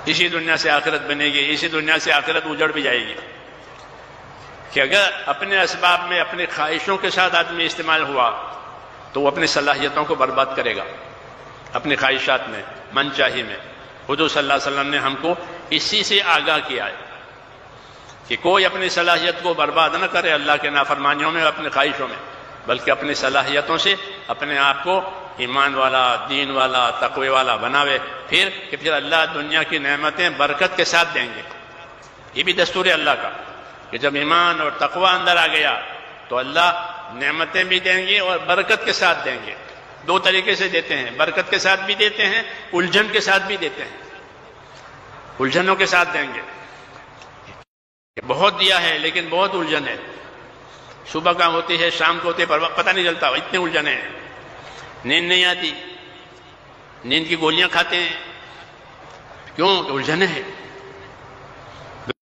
اسی دنیا سے آخرت بنے گی، اسی دنیا سے آخرت اجڑ بھی جائے گی. کہ اگر اپنے اسباب میں اپنی خواہشوں کے ساتھ آدمی استعمال ہوا تو وہ اپنی صلاحیتوں کو برباد کرے گا، اپنی خواہشات میں، من چاہی میں. حضور صلی اللہ علیہ وسلم نے ہم کو اسی سے آگاہ کیا ہے کہ کوئی اپنی صلاحیت کو برباد نہ کرے اللہ کے نافرمانیوں میں، اپنی خواہشوں میں، بلکہ اپنی صلاحیتوں سے اپنے آپ کو ایمان والا، دین والا، تقوی والا بناوے. پھر اللہ دنیا کی نعمتیں برکت کے ساتھ دیں گے. یہ بھی دستور ہے اللہ کا کہ جب ایمان اور تقوی اندر آ گیا تو اللہ نعمتیں بھی دیں گے اور برکت کے ساتھ دیں گے. دو طریقے سے دیتے ہیں، برکت کے ساتھ بھی دیتے ہیں، الجھن کے ساتھ بھی دیتے ہیں. الجھنوں کے ساتھ دیں گے. بہت دیا ہے لیکن بہت الجھن ہے. صبح کا ہوتی ہے، شام کو ہوتی ہے، پتہ نہیں چلتا، اتنے الجھن ہیں. نیند نہیں آتی، نیند کی گولیاں کھاتے ہیں. کیوں؟ الجھن ہے.